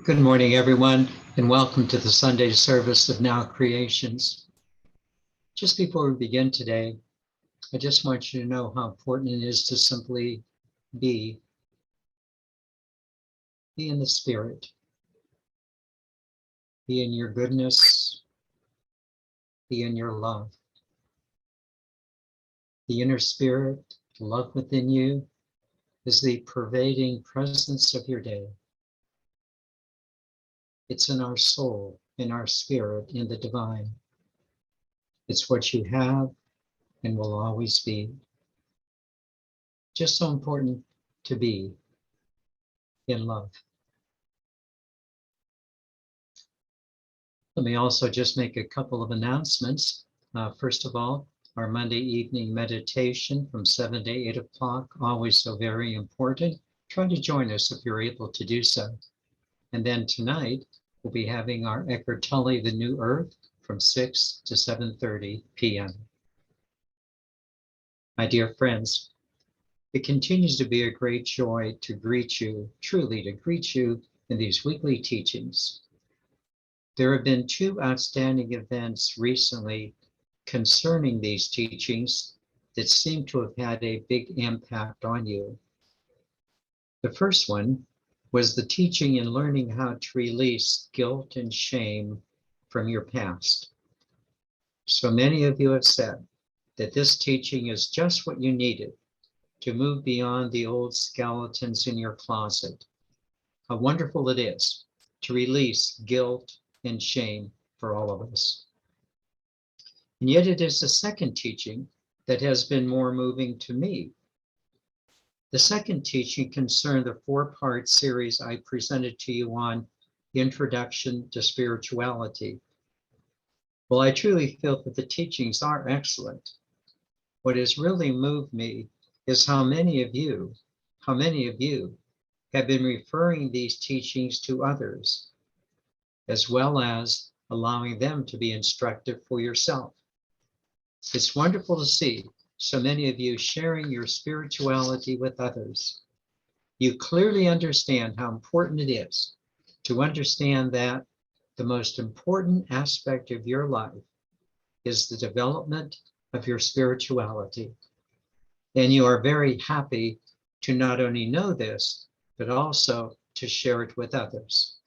Good morning, everyone, and welcome to the Sunday service of Now Creations. Just before we begin today, I just want you to know how important it is to simply be in the Spirit, be in your goodness, be in your love. The inner spirit, love within you, is the pervading presence of your day. It's in our soul, in our spirit, in the divine. It's what you have and will always be. Just so important to be in love. Let me also just make a couple of announcements. First of all, our Monday evening meditation from 7 to 8 o'clock, always so very important. Try to join us if you're able to do so. And then tonight, we'll be having our Eckhart Tolle, The New Earth, from 6 to 7:30 p.m. My dear friends, it continues to be a great joy to greet you, truly to greet you in these weekly teachings. There have been two outstanding events recently concerning these teachings that seem to have had a big impact on you. The first one was the teaching in learning how to release guilt and shame from your past. So many of you have said that this teaching is just what you needed to move beyond the old skeletons in your closet. How wonderful it is to release guilt and shame for all of us. And yet it is the second teaching that has been more moving to me. The second teaching concerned the four-part series I presented to you on Introduction to Spirituality. Well, I truly feel that the teachings are excellent. What has really moved me is how many of you have been referring these teachings to others, as well as allowing them to be instructive for yourself. It's wonderful to see so many of you sharing your spirituality with others. You clearly understand how important it is to understand that the most important aspect of your life is the development of your spirituality. And you are very happy to not only know this, but also to share it with others.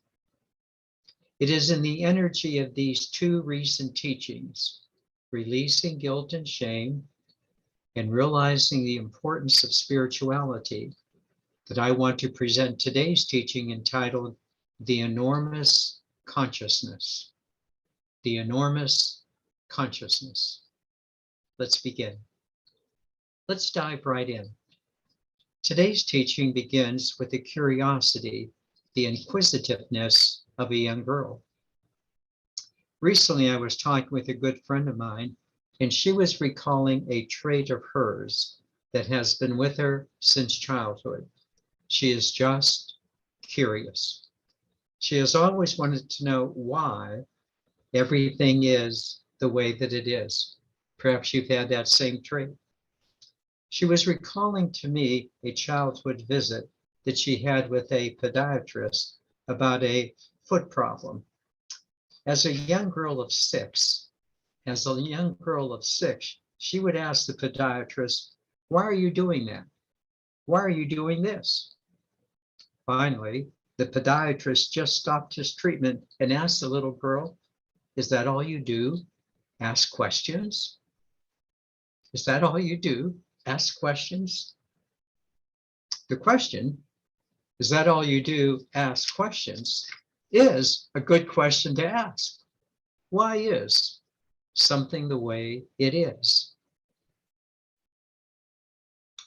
It is in the energy of these two recent teachings, releasing guilt and shame and realizing the importance of spirituality, that I want to present today's teaching entitled The Enormous Consciousness. The Enormous Consciousness. Let's begin. Let's dive right in. Today's teaching begins with the curiosity, the inquisitiveness of a young girl. Recently, I was talking with a good friend of mine, and she was recalling a trait of hers that has been with her since childhood. She is just curious. She has always wanted to know why everything is the way that it is. Perhaps you've had that same trait. She was recalling to me a childhood visit that she had with a podiatrist about a foot problem. As a young girl of six, she would ask the podiatrist, "Why are you doing that? Why are you doing this?" Finally, the podiatrist just stopped his treatment and asked the little girl, "Is that all you do? Ask questions? Is that all you do? Ask questions?" The question, "Is that all you do? Ask questions?" is a good question to ask. Why is something the way it is?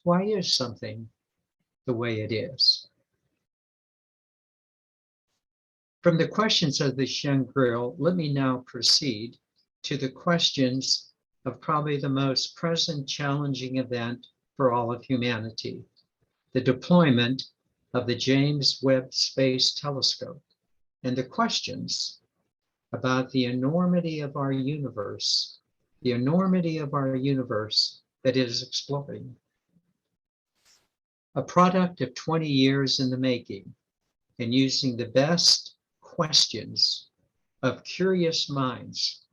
Why is something the way it is? From the questions of this young girl, let me now proceed to the questions of probably the most present challenging event for all of humanity, the deployment of the James Webb Space Telescope, and the questions about the enormity of our universe, that it is exploring. A product of 20 years in the making, and using the best questions of curious minds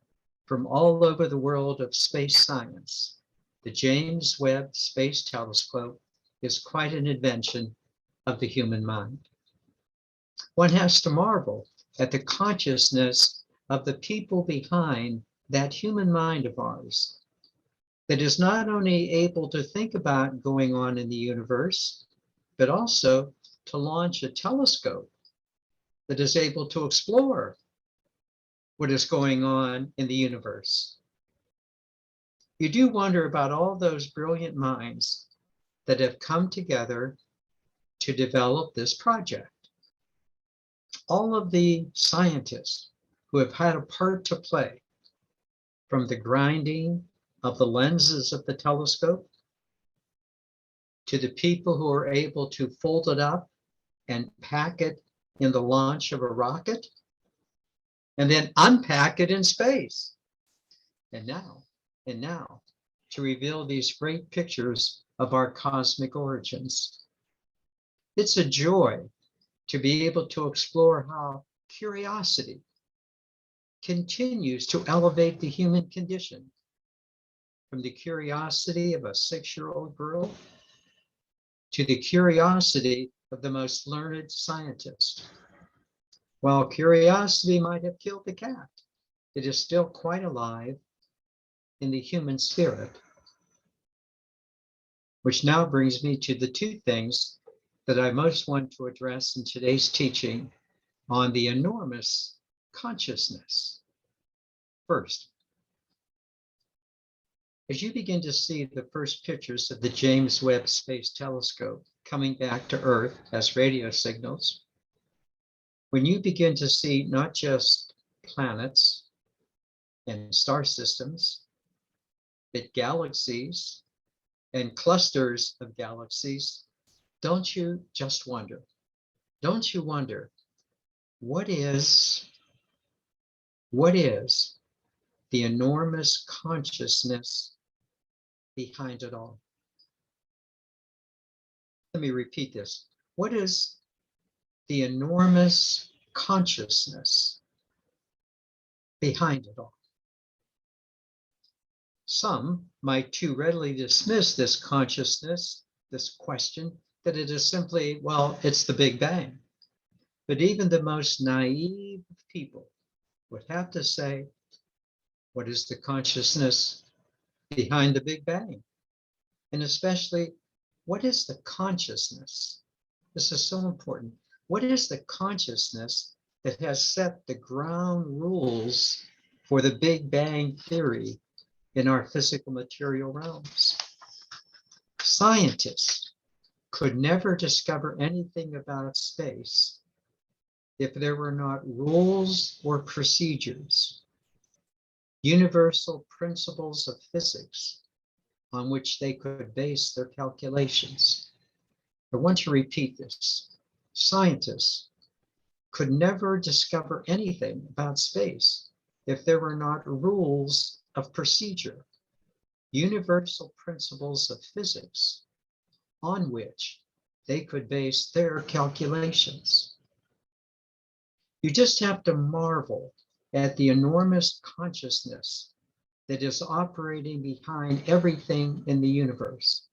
from all over the world of space science, the James Webb Space Telescope is quite an invention of the human mind. One has to marvel at the consciousness of the people behind that human mind of ours that is not only able to think about going on in the universe, but also to launch a telescope that is able to explore what is going on in the universe. You do wonder about all those brilliant minds that have come together to develop this project. All of the scientists who have had a part to play, from the grinding of the lenses of the telescope to the people who are able to fold it up and pack it in the launch of a rocket and then unpack it in space. And now, to reveal these great pictures of our cosmic origins. It's a joy to be able to explore how curiosity continues to elevate the human condition, from the curiosity of a 6-year-old girl to the curiosity of the most learned scientist. While curiosity might have killed the cat, it is still quite alive in the human spirit. Which now brings me to the two things that I most want to address in today's teaching on the enormous consciousness. First, as you begin to see the first pictures of the James Webb Space Telescope coming back to Earth as radio signals, when you begin to see not just planets and star systems, but galaxies and clusters of galaxies, don't you just wonder? Don't you wonder, what is the enormous consciousness behind it all? Let me repeat this. What is the enormous consciousness behind it all? Some might too readily dismiss this consciousness, this question, that it is simply, well, it's the Big Bang. But even the most naive of people would have to say, what is the consciousness behind the Big Bang? And especially, what is the consciousness? This is so important. What is the consciousness that has set the ground rules for the Big Bang theory in our physical material realms? Scientists could never discover anything about space if there were not rules or procedures, universal principles of physics on which they could base their calculations. I want to repeat this. Scientists could never discover anything about space if there were not rules of procedure, universal principles of physics on which they could base their calculations. You just have to marvel at the enormous consciousness that is operating behind everything in the universe,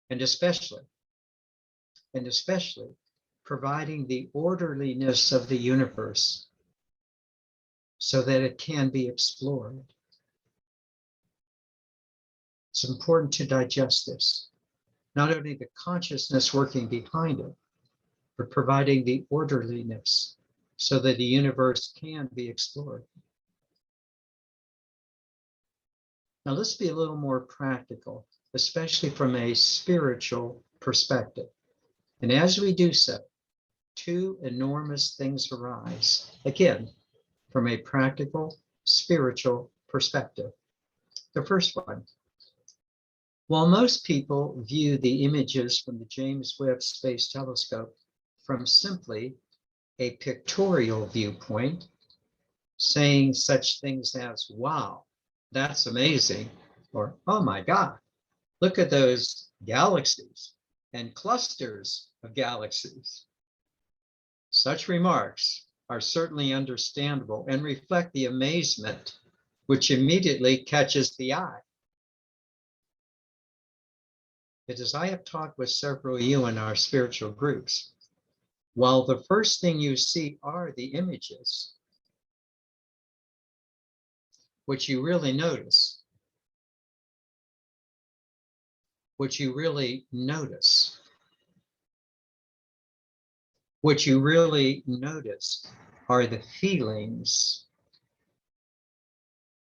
and especially providing the orderliness of the universe so that it can be explored. It's important to digest this. Not only the consciousness working behind it, but providing the orderliness so that the universe can be explored. Now let's be a little more practical, especially from a spiritual perspective. And as we do so, two enormous things arise, again, from a practical, spiritual perspective. The first one, while most people view the images from the James Webb Space Telescope from simply a pictorial viewpoint, saying such things as, wow, that's amazing, or oh my God, look at those galaxies and clusters of galaxies. Such remarks are certainly understandable and reflect the amazement which immediately catches the eye. But as I have talked with several of you in our spiritual groups, while the first thing you see are the images, what you really notice, what you really notice are the feelings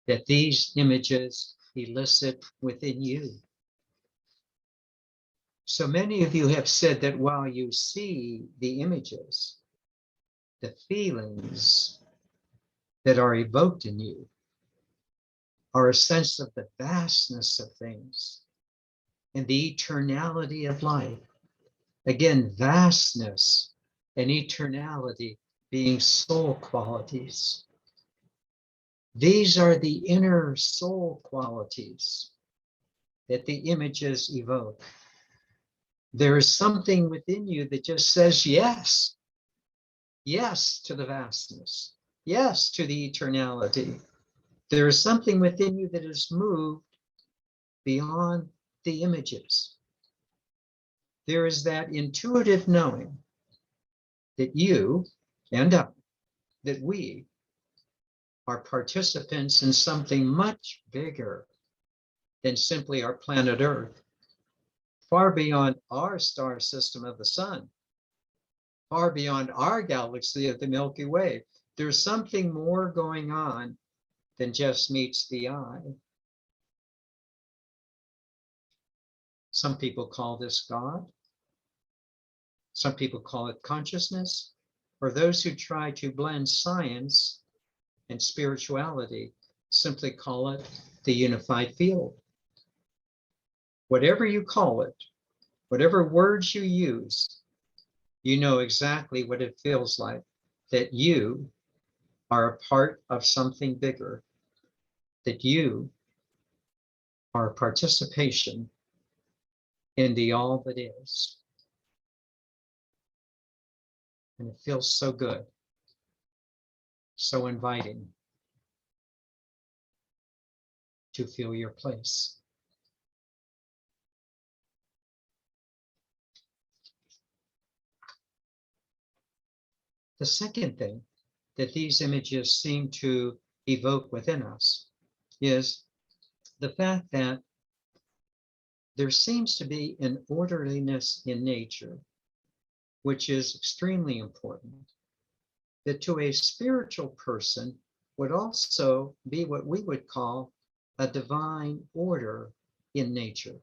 that these images elicit within you. So many of you have said that while you see the images, the feelings that are evoked in you are a sense of the vastness of things and the eternality of life. Again, vastness and eternality being soul qualities. These are the inner soul qualities that the images evoke. There is something within you that just says yes. Yes to the vastness. Yes to the eternality. There is something within you that is moved beyond the images. There is that intuitive knowing that you and I, that we are participants in something much bigger than simply our planet Earth, far beyond our star system of the sun, far beyond our galaxy of the Milky Way. There's something more going on than just meets the eye. Some people call this God. Some people call it consciousness, or those who try to blend science and spirituality simply call it the unified field. Whatever you call it, whatever words you use, you know exactly what it feels like, that you are a part of something bigger, that you are a participation in the all that is. And it feels so good, so inviting to feel your place. The second thing that these images seem to evoke within us is the fact that there seems to be an orderliness in nature, which is extremely important, that to a spiritual person would also be what we would call a divine order in nature.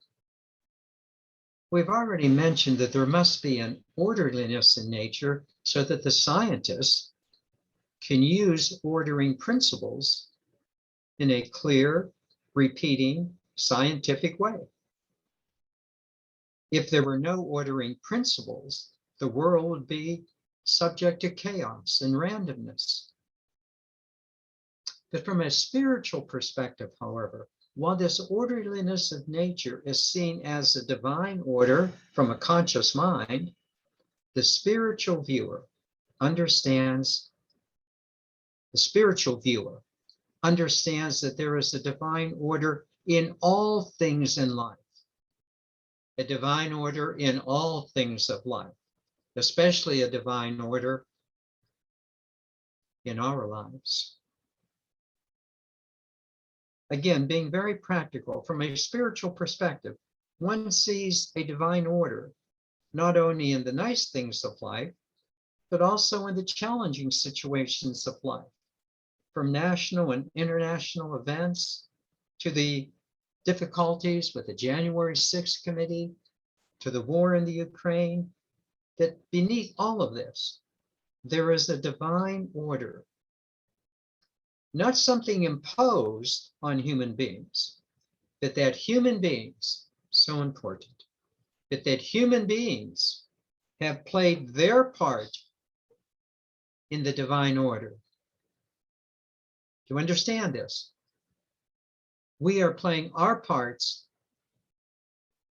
We've already mentioned that there must be an orderliness in nature so that the scientists can use ordering principles in a clear, repeating, scientific way. If there were no ordering principles, the world would be subject to chaos and randomness. But from a spiritual perspective, however, while this orderliness of nature is seen as a divine order from a conscious mind, the spiritual viewer understands that there is a divine order in all things in life, a divine order in all things of life, especially a divine order in our lives. Again, being very practical, from a spiritual perspective, one sees a divine order, not only in the nice things of life, but also in the challenging situations of life, from national and international events to the difficulties with the January 6th committee, to the war in the Ukraine, that beneath all of this, there is a divine order. Not something imposed on human beings, but that human beings, so important, but that human beings have played their part in the divine order. Do you understand this? We are playing our parts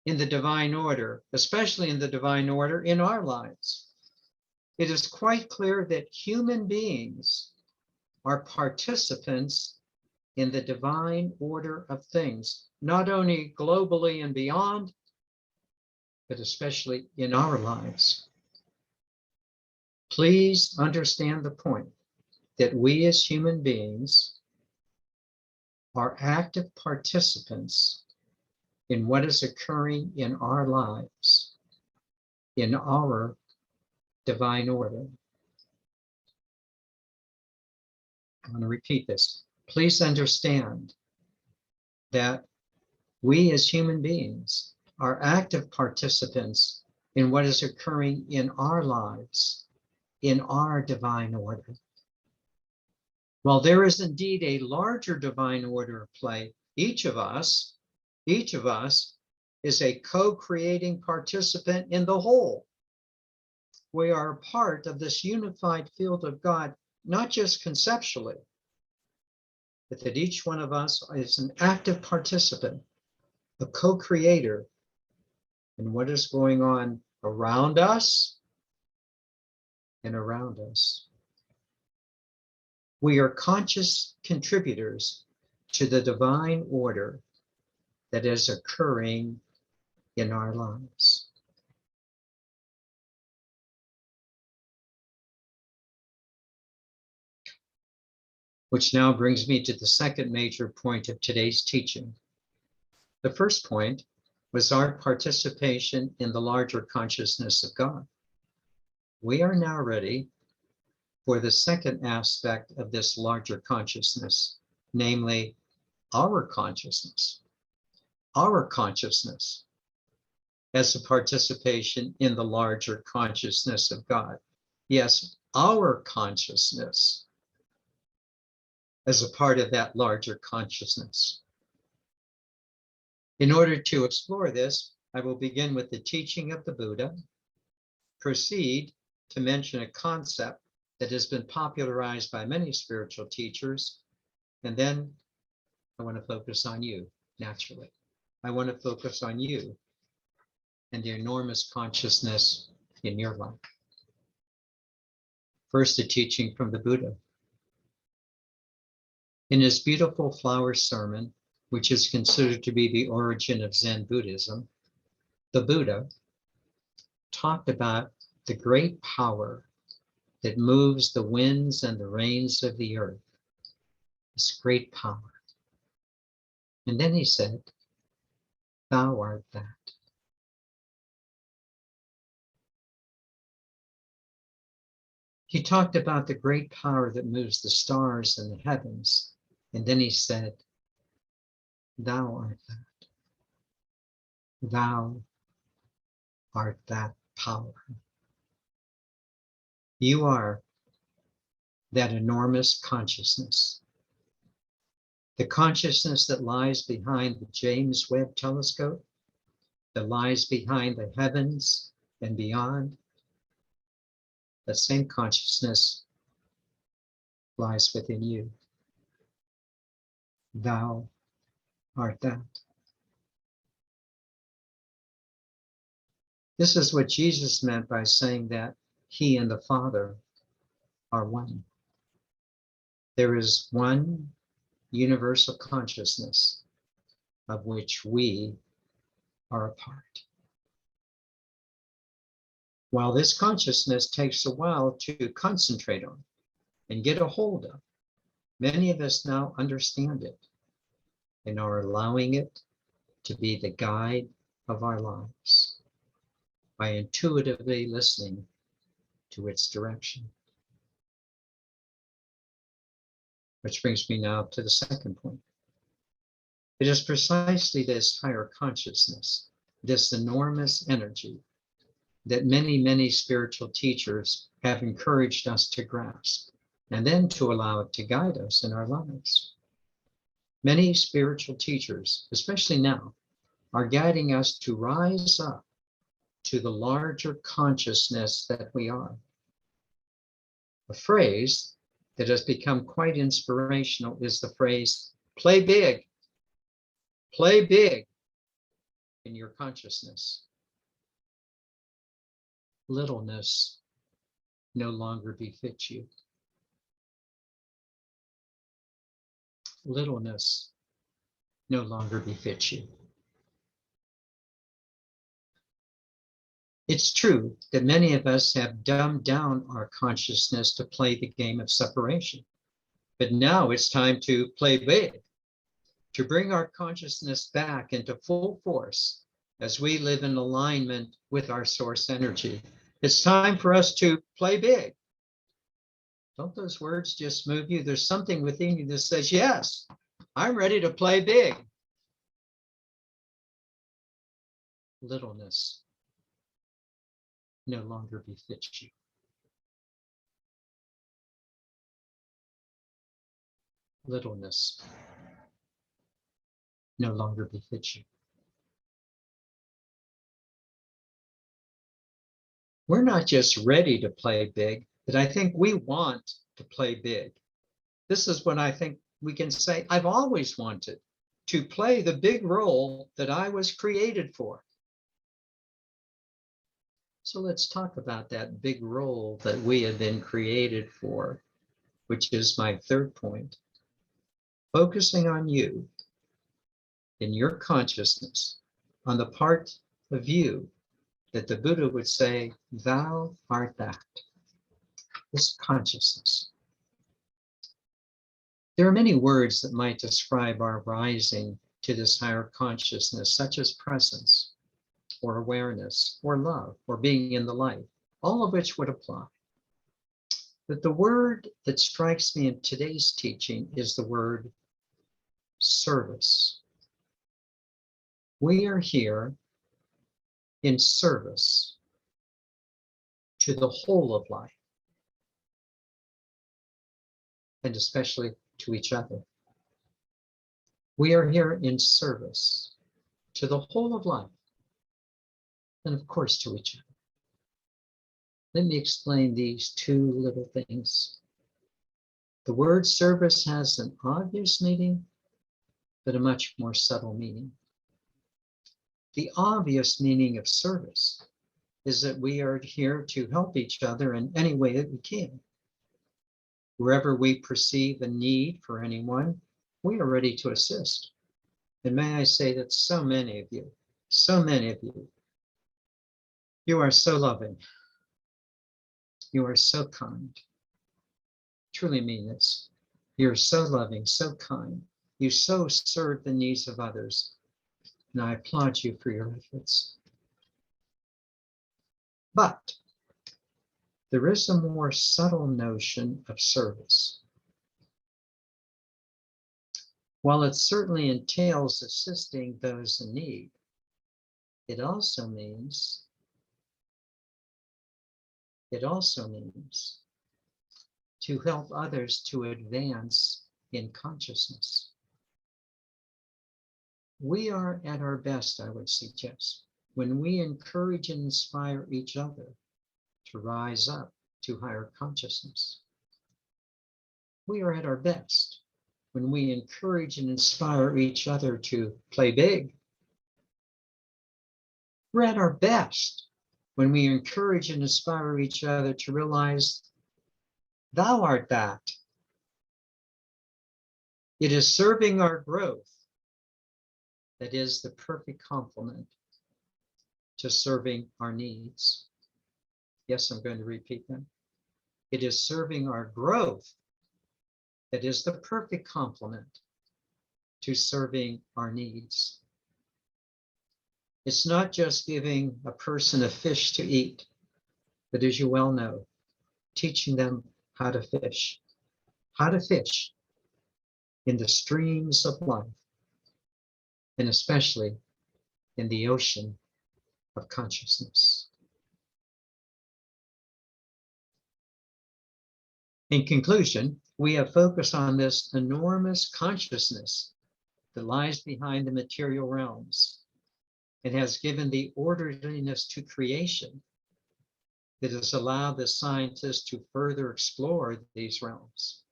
in the divine order, especially in the divine order in our lives. it is quite clear that human beings are participants in the divine order of things, not only globally and beyond, but especially in our lives. Please understand the point that we as human beings are active participants in what is occurring in our lives, in our divine order. I'm going to repeat this. Please understand that we as human beings are active participants in what is occurring in our lives, in our divine order. While there is indeed a larger divine order at play, each of us is a co-creating participant in the whole. We are a part of this unified field of God, not just conceptually, but that each one of us is an active participant, a co-creator in what is going on around us and around us. We are conscious contributors to the divine order that is occurring in our lives. Which now brings me to the second major point of today's teaching. The first point was our participation in the larger consciousness of God. We are now ready for the second aspect of this larger consciousness, namely our consciousness. Our consciousness as a participation in the larger consciousness of God. Yes, our consciousness as a part of that larger consciousness. In order to explore this, I will begin with the teaching of the Buddha, proceed to mention a concept that has been popularized by many spiritual teachers, and then I want to focus on you, naturally. I want to focus on you and the enormous consciousness in your life. First, a teaching from the Buddha. In his beautiful flower sermon, which is considered to be the origin of Zen Buddhism, the Buddha talked about the great power that moves the winds and the rains of the earth. This great power. And then he said, "Thou art that." He talked about the great power that moves the stars and the heavens. And then he said, "Thou art that. Thou art that power." You are that enormous consciousness. The consciousness that lies behind the James Webb Telescope, that lies behind the heavens and beyond. That same consciousness lies within you. Thou art that. This is what Jesus meant by saying that he and the Father are one. There is one universal consciousness of which we are a part. While this consciousness takes a while to concentrate on and get a hold of, many of us now understand it and are allowing it to be the guide of our lives by intuitively listening to its direction. Which brings me now to the second point. It is precisely this higher consciousness, this enormous energy, that many, many spiritual teachers have encouraged us to grasp, and then to allow it to guide us in our lives. Many spiritual teachers, especially now, are guiding us to rise up to the larger consciousness that we are. A phrase that has become quite inspirational is the phrase, play big in your consciousness. Littleness no longer befits you. Littleness no longer befits you. It's true that many of us have dumbed down our consciousness to play the game of separation. But now it's time to play big, to bring our consciousness back into full force as we live in alignment with our source energy. It's time for us to play big. Don't those words just move you? There's something within you that says, yes, I'm ready to play big. Littleness no longer befits you. Littleness no longer befits you. We're not just ready to play big, but I think we want to play big. This is when I think we can say, I've always wanted to play the big role that I was created for. So let's talk about that big role that we have been created for, which is my third point. Focusing on you, in your consciousness, on the part of you that the Buddha would say, thou art that, this consciousness. There are many words that might describe our rising to this higher consciousness, such as presence, or awareness, or love, or being in the light, all of which would apply. But the word that strikes me in today's teaching is the word service. We are here in service to the whole of life, and especially to each other. We are here in service to the whole of life, and of course to each other. Let me explain these two little things. The word service has an obvious meaning, but a much more subtle meaning. The obvious meaning of service is that we are here to help each other in any way that we can. Wherever we perceive a need for anyone, we are ready to assist. And may I say that so many of you, you are so loving. You are so kind. Truly mean this. You're so loving, so kind. You so serve the needs of others. And I applaud you for your efforts. But there is a more subtle notion of service. While it certainly entails assisting those in need, it also means to help others to advance in consciousness. We are at our best, I would suggest, when we encourage and inspire each other to rise up to higher consciousness. We are at our best when we encourage and inspire each other to play big. We're at our best when we encourage and inspire each other to realize, thou art that. It is serving our growth that is the perfect complement to serving our needs. Yes, I'm going to repeat them. It is serving our growth that is the perfect complement to serving our needs. It's not just giving a person a fish to eat, but as you well know, teaching them how to fish in the streams of life, and especially in the ocean of consciousness. In conclusion, we have focused on this enormous consciousness that lies behind the material realms and has given the orderliness to creation that has allowed the scientists to further explore these realms.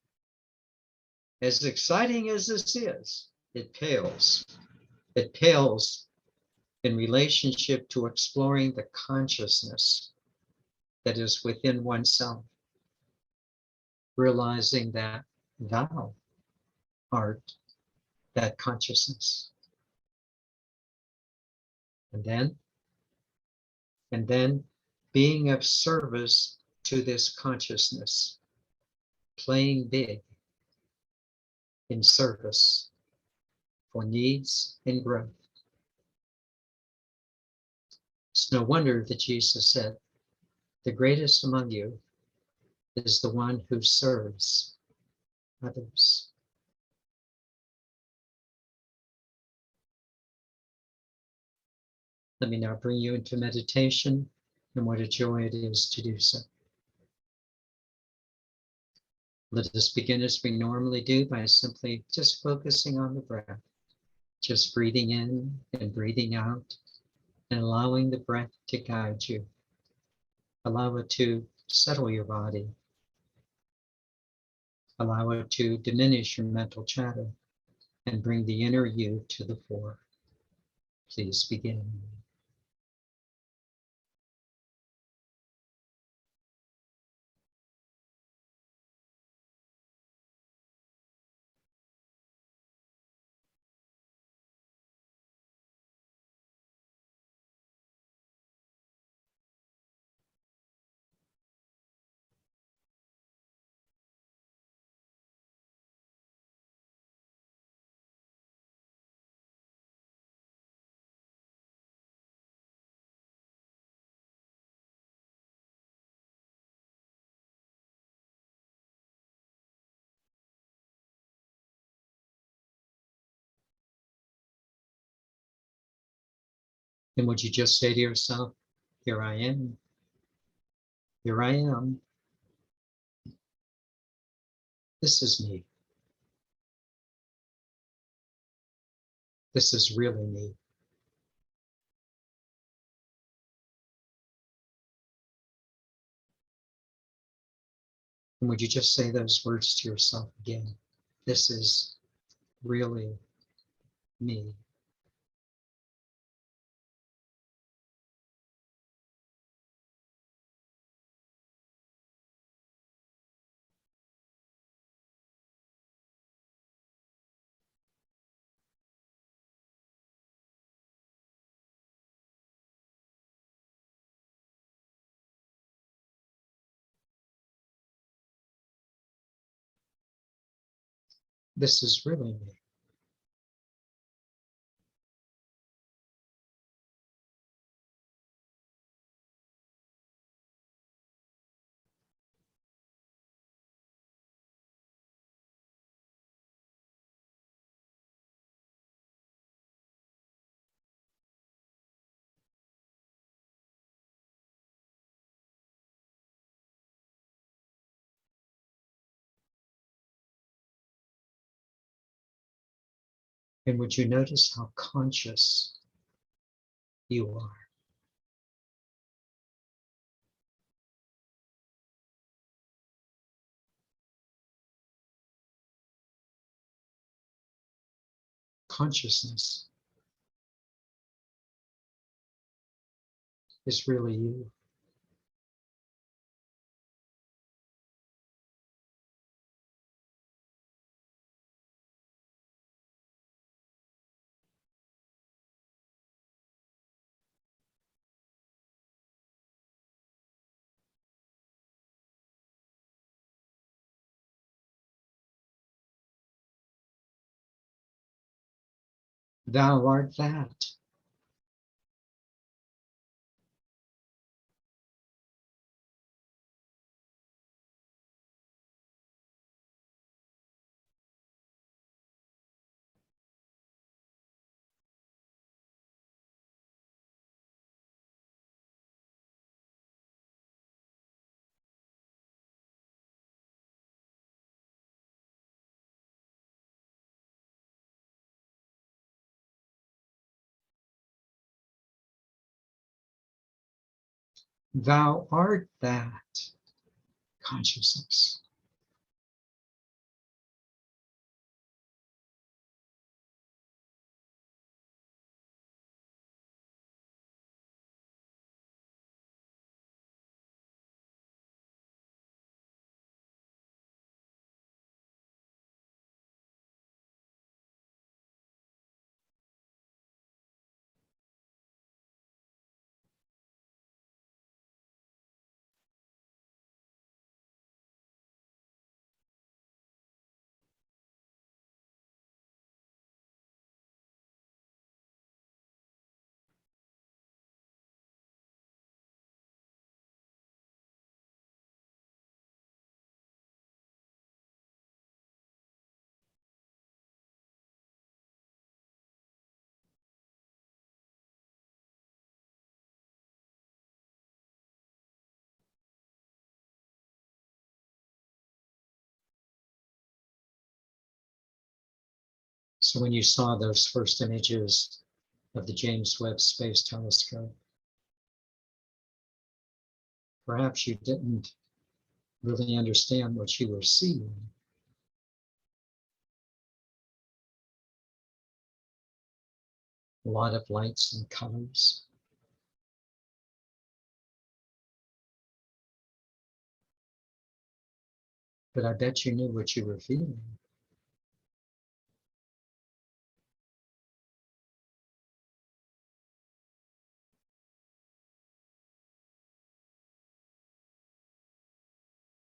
As exciting as this is, it pales. It pales in relationship to exploring the consciousness that is within oneself, realizing that thou art that consciousness. And then being of service to this consciousness, playing big in service for needs and growth. It's no wonder that Jesus said, the greatest among you is the one who serves others. Let me now bring you into meditation, and what a joy it is to do so. Let us begin as we normally do by simply just focusing on the breath, just breathing in and breathing out, and allowing the breath to guide you. Allow it to settle your body. Allow it to diminish your mental chatter and bring the inner you to the fore. Please begin. And would you just say to yourself, here I am. Here I am. This is me. This is really me. And would you just say those words to yourself again? This is really me. This is really me. And would you notice how conscious you are? Consciousness is really you. Thou art that. Thou art that consciousness. So when you saw those first images of the James Webb Space Telescope, perhaps you didn't really understand what you were seeing. A lot of lights and colors. But I bet you knew what you were feeling.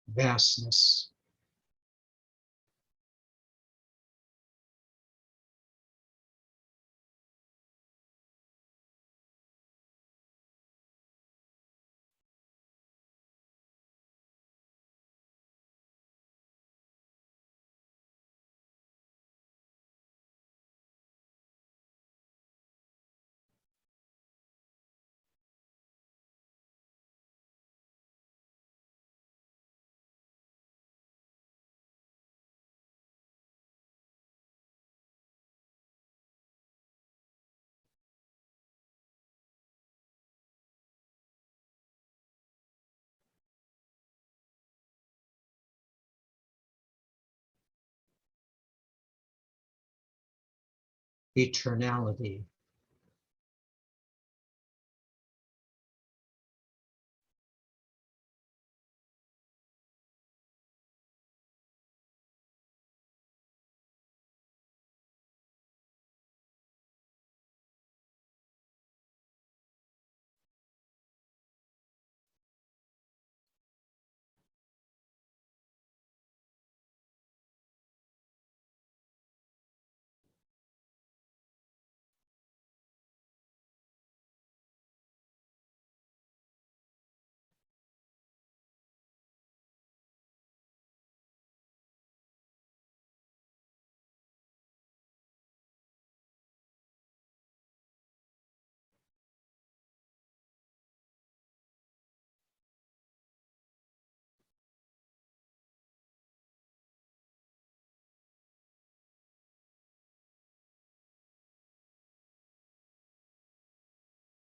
Vastness. Eternality.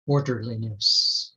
Orderliness.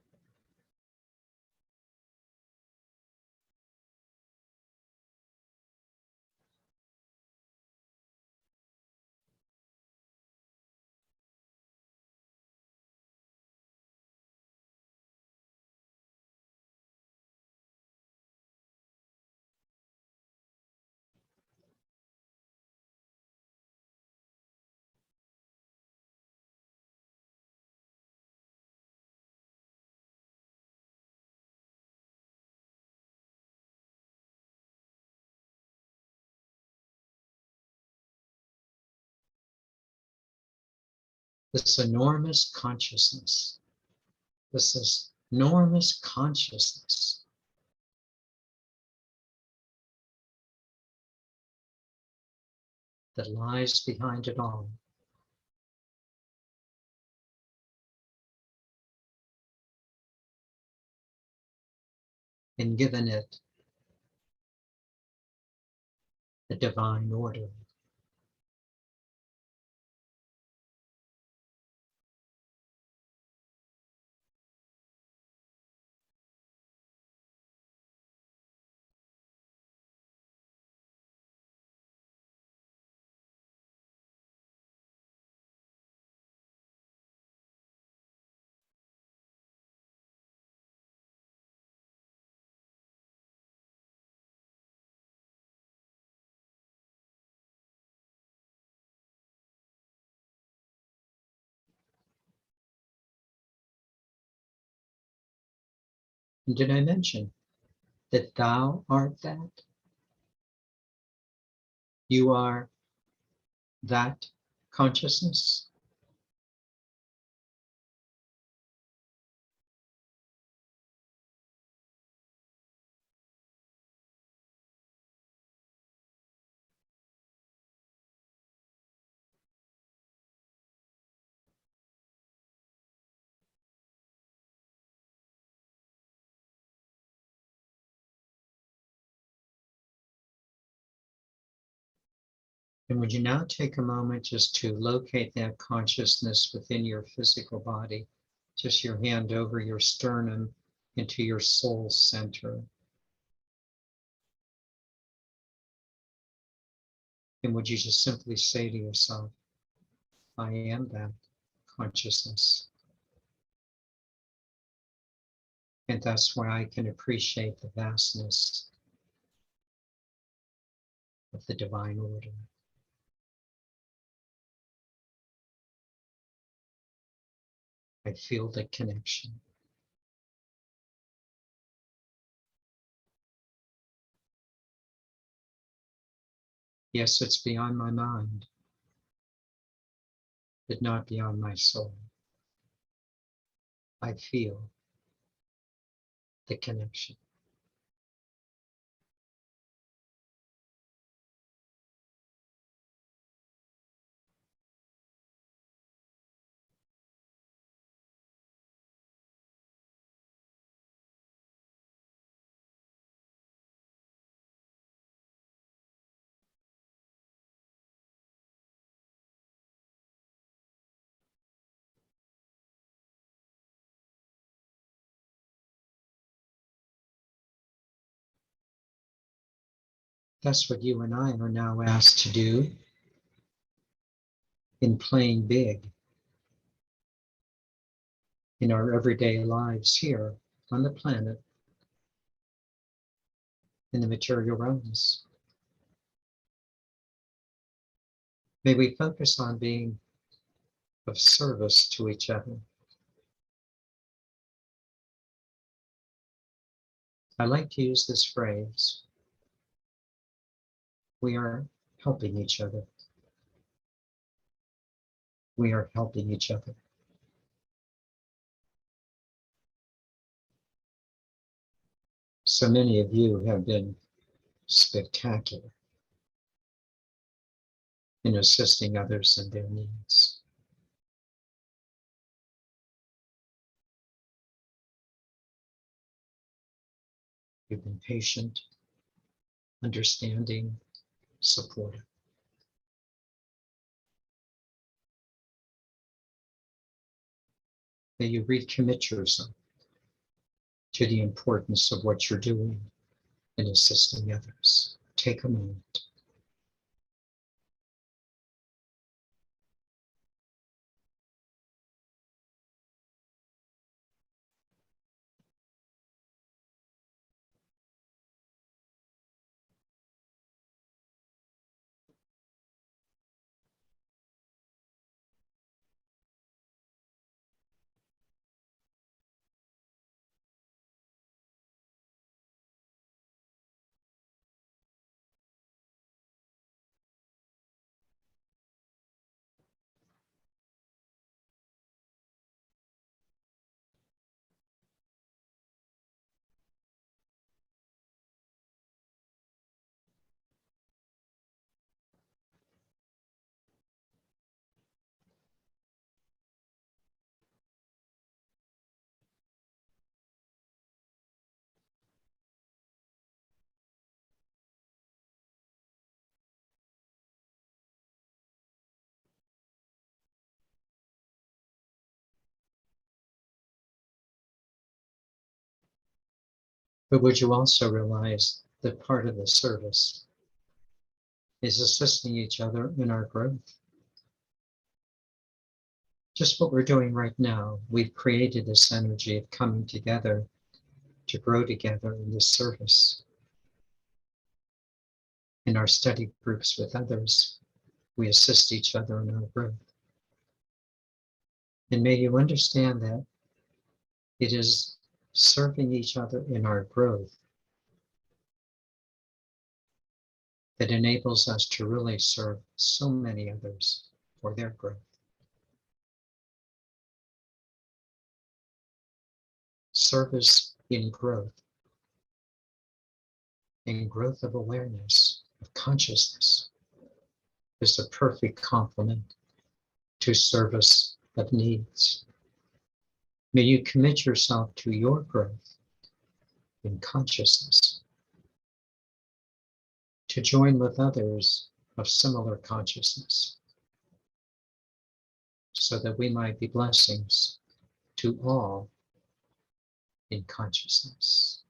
This enormous consciousness. This enormous consciousness that lies behind it all. And given it a divine order. And did I mention that thou art that? You are that consciousness. And would you now take a moment just to locate that consciousness within your physical body, just your hand over your sternum into your soul center. And would you just simply say to yourself, I am that consciousness. And that's why I can appreciate the vastness of the divine order. I feel the connection. Yes, it's beyond my mind, but not beyond my soul. I feel the connection. That's what you and I are now asked to do in playing big in our everyday lives here on the planet, in the material realms. May we focus on being of service to each other. I like to use this phrase, we are helping each other. We are helping each other. So many of you have been spectacular in assisting others in their needs. You've been patient, understanding, supportive. May you recommit yourself to the importance of what you're doing in assisting others. Take a moment. But would you also realize that part of the service is assisting each other in our growth? Just what we're doing right now, we've created this energy of coming together to grow together in this service. In our study groups with others, we assist each other in our growth. And may you understand that it is serving each other in our growth that enables us to really serve so many others for their growth. Service in growth of awareness, of consciousness, is a perfect complement to service of needs. May you commit yourself to your growth in consciousness, to join with others of similar consciousness, so that we might be blessings to all in consciousness.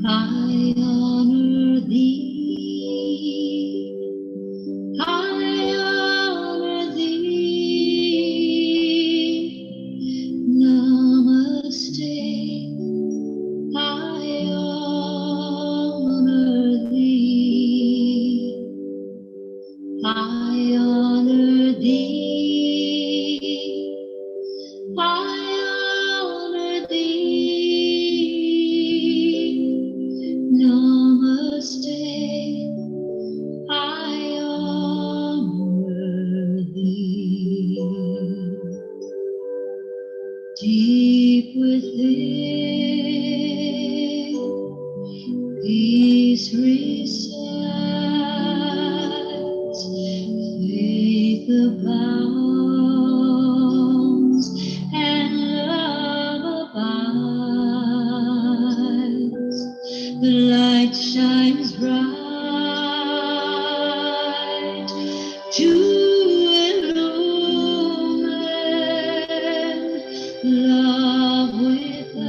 I honor thee. I honor thee. Namaste. I honor thee. I honor thee. I honor thee. Namaste. I honor thee. Deep within, peace resides, faith abounds, and love abides. The light shines bright to illumine love without,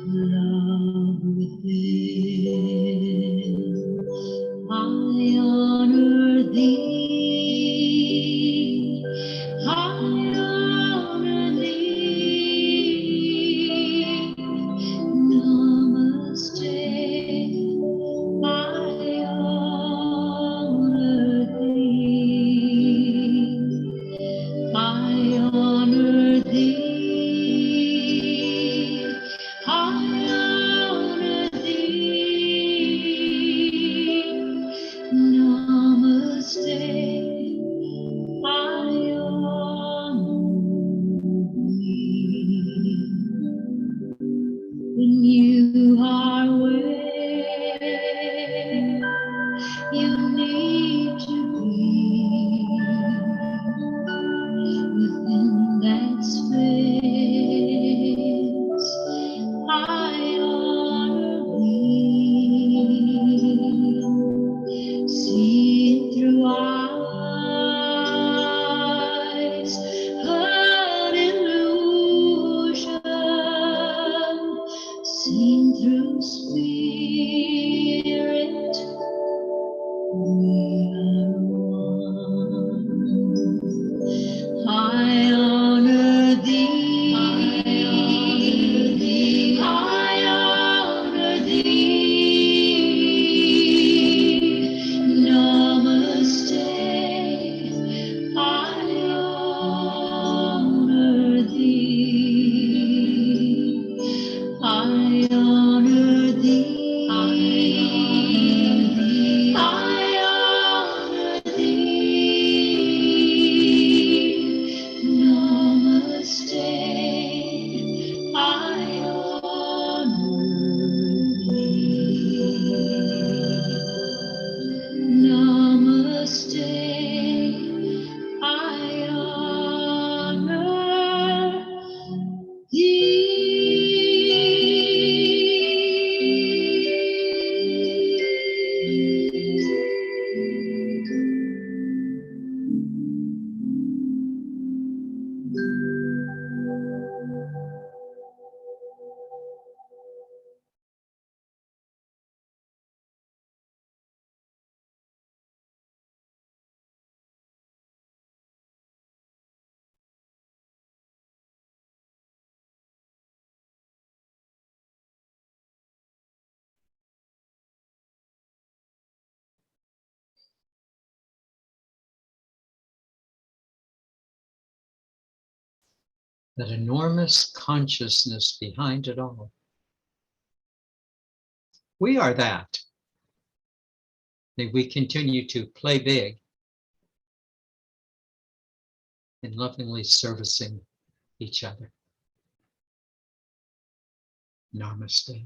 love within. I honor thee. I honor thee. Namaste. I honor thee. I honor thee. I honor thee. Namaste. I honor thee. When you are where you need to be, within that space that enormous consciousness behind it all. We are that. May we continue to play big in lovingly servicing each other. Namaste.